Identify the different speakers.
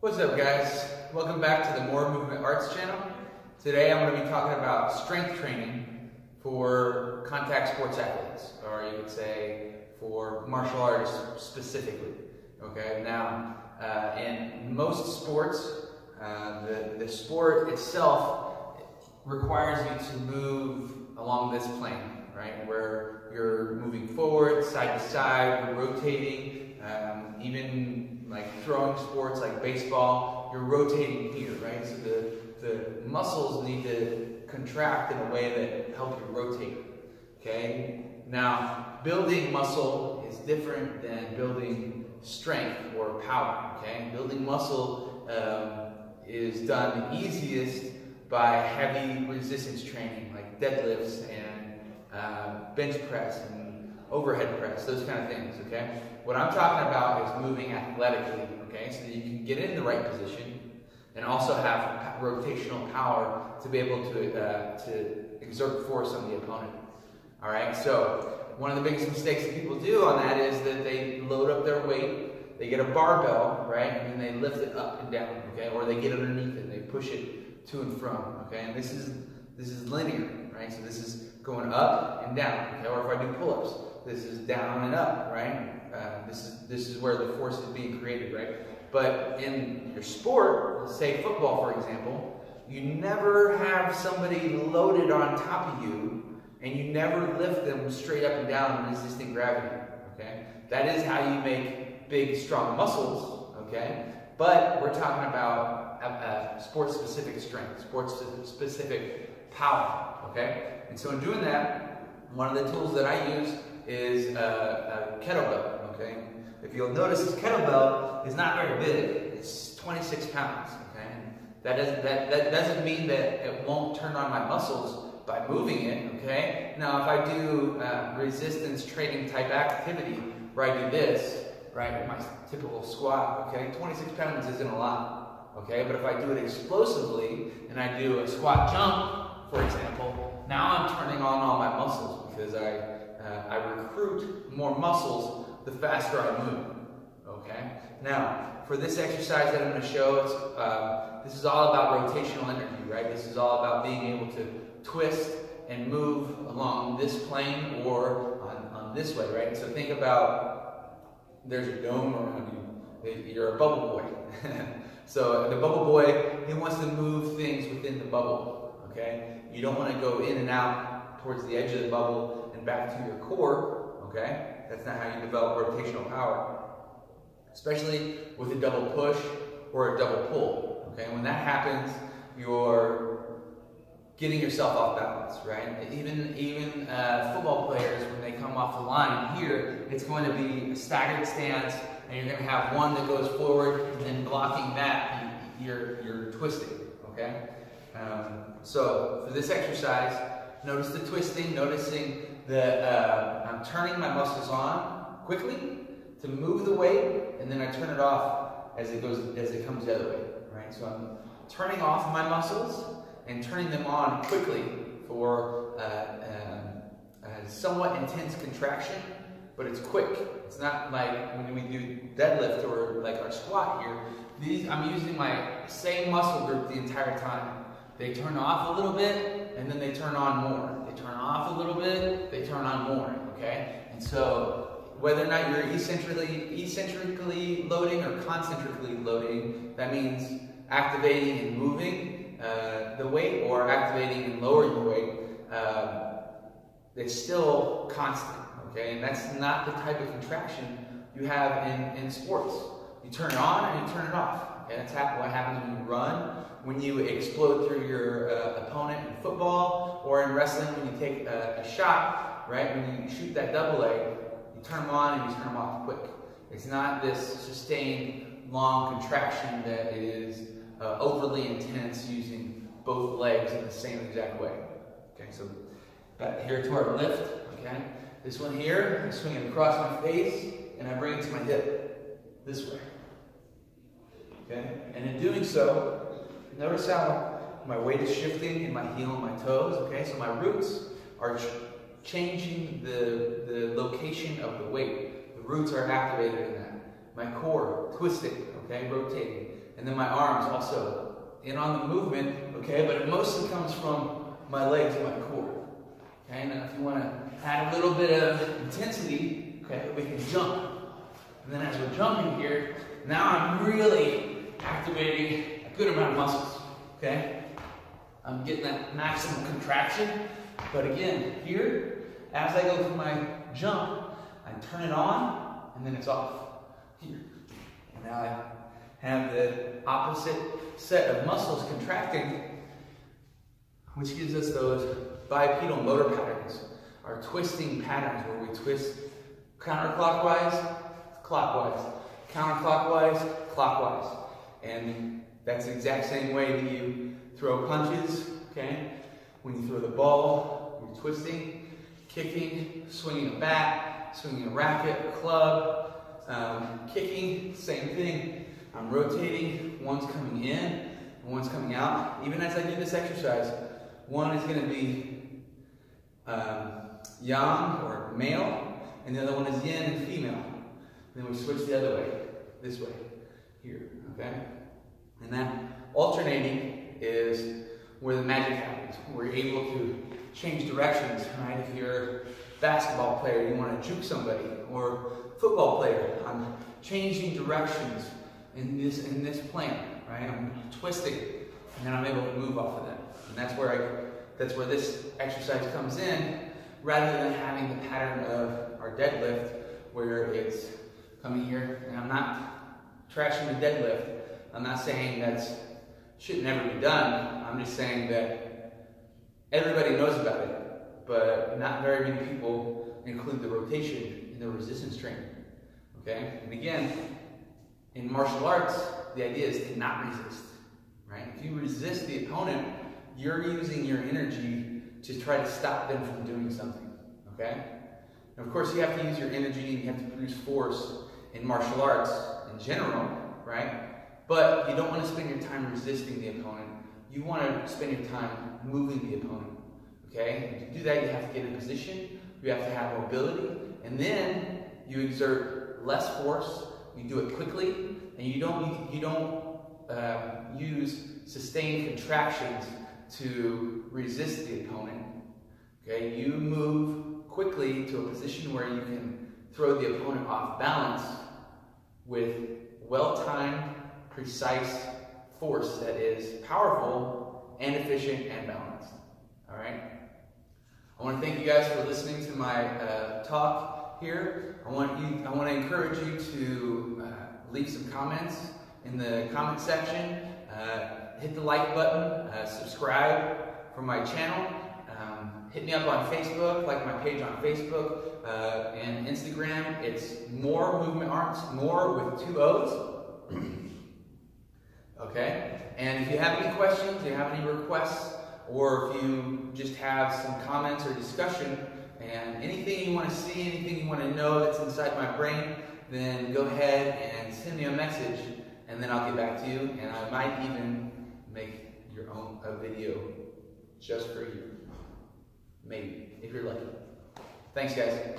Speaker 1: What's up, guys? Welcome back to the More Movement Arts channel. Today I'm going to be talking about strength training for contact sports athletes, or you could say for martial artists specifically. Okay, now in most sports, the sport itself requires you to move along this plane, right? Where you're moving forward, side to side, you're rotating, even like throwing sports like baseball, you're rotating here, right? So the muscles need to contract in a way that help you rotate, okay? Now, building muscle is different than building strength or power, okay? Building muscle is done easiest by heavy resistance training like deadlifts and bench press and overhead press, those kind of things, okay? What I'm talking about is moving athletically, okay? So that you can get in the right position and also have rotational power to be able to exert force on the opponent, all right? So one of the biggest mistakes that people do on that is that they load up their weight, they get a barbell, right? And then they lift it up and down, okay? Or they get underneath it and they push it to and from, okay? And this is linear, right? So this is going up and down, okay? Or if I do pull-ups, this is down and up, right? This is where the force is being created, right? But in your sport, say football, for example, you never have somebody loaded on top of you, and you never lift them straight up and down resisting gravity, okay? That is how you make big, strong muscles, okay? But we're talking about sport-specific strength, sport-specific power, okay? And so in doing that, one of the tools that I use is a kettlebell, okay? If you'll notice, this kettlebell is not very big. It's 26 pounds, okay? That doesn't mean that it won't turn on my muscles by moving it, okay? Now, if I do resistance training type activity where I do this, right, my typical squat, okay, 26 pounds isn't a lot, okay? But if I do it explosively and I do a squat jump, for example, now I'm turning on all my muscles because I recruit more muscles the faster I move, okay? Now, for this exercise that I'm going to show, this is all about rotational energy, right? This is all about being able to twist and move along this plane or on this way, right? So think about, there's a dome around you. You're a bubble boy. So the bubble boy, he wants to move things within the bubble, okay? You don't want to go in and out towards the edge of the bubble and back to your core, okay? That's not how you develop rotational power, especially with a double push or a double pull, okay? When that happens, you're getting yourself off balance, right? Even football players, when they come off the line here, it's going to be a staggered stance, and you're going to have one that goes forward, and then blocking that, you're twisting, okay? So for this exercise, notice the twisting, noticing that I'm turning my muscles on quickly to move the weight, and then I turn it off as it comes the other way, right? So I'm turning off my muscles and turning them on quickly for a somewhat intense contraction, but it's quick. It's not like when we do deadlift or like our squat here. I'm using my same muscle group the entire time. They turn off a little bit, and then they turn on more. They turn off a little bit, they turn on more, okay? And so whether or not you're eccentrically loading or concentrically loading, that means activating and moving the weight or activating and lowering the weight, it's still constant, okay? And that's not the type of contraction you have in sports. You turn it on and you turn it off. Okay? That's what happens when you run, when you explode through your opponent in football, or in wrestling when you take a shot, right? When you shoot that double leg, you turn them on and you turn them off quick. It's not this sustained long contraction that is overly intense using both legs in the same exact way. Okay, so back here to our lift, okay? This one here, I swing it across my face and I bring it to my hip, this way. Okay, and in doing so, notice how my weight is shifting in my heel and my toes, okay? So my roots are changing the location of the weight. The roots are activated in that. my core twisting, okay, rotating, and then my arms also in on the movement, okay, but it mostly comes from my legs and my core, okay. Now if you want to add a little bit of intensity, okay, we can jump, and then as we're jumping here, now I'm really activating a good amount of muscles, okay. I'm getting that maximum contraction, but again, here, as I go through my jump, I turn it on, and then it's off. Here. And now I have the opposite set of muscles contracting, which gives us those bipedal motor patterns, our twisting patterns where we twist counterclockwise, clockwise, counterclockwise, clockwise. And that's the exact same way that you throw punches, okay? When you throw the ball, you're twisting, kicking, swinging a bat, swinging a racket, a club, kicking, same thing. I'm rotating, one's coming in, and one's coming out. Even as I do this exercise, one is going to be yang or male, and the other one is yin and female. And then we switch the other way, this way, here, okay? And that alternating is where the magic happens. We're able to change directions, right? If you're a basketball player, you want to juke somebody, or football player, I'm changing directions in this plane, right? I'm twisting, and then I'm able to move off of them. And that's where this exercise comes in, rather than having the pattern of our deadlift, where it's coming here, and I'm not trashing the deadlift. I'm not saying that should never be done. I'm just saying that everybody knows about it, but not very many people include the rotation in the resistance training, okay? And again, in martial arts, the idea is to not resist, right? If you resist the opponent, you're using your energy to try to stop them from doing something, okay? And of course, you have to use your energy and you have to produce force in martial arts in general, right? But you don't want to spend your time resisting the opponent. You want to spend your time moving the opponent, okay? And to do that, you have to get in position, you have to have mobility, and then you exert less force, you do it quickly, and you don't use sustained contractions to resist the opponent, okay? You move quickly to a position where you can throw the opponent off balance with well-timed, precise force that is powerful and efficient and balanced. All right? I want to thank you guys for listening to my talk here. I want to encourage you to leave some comments in the comment section. Hit the like button, subscribe for my channel. Hit me up on Facebook, like my page on Facebook and Instagram. It's More Movement Arts, more with 2 O's. Okay? And if you have any questions, if you have any requests, or if you just have some comments or discussion, and anything you want to see, anything you want to know that's inside my brain, then go ahead and send me a message, and then I'll get back to you, and I might even make a video just for you. Maybe, if you're lucky. Thanks, guys.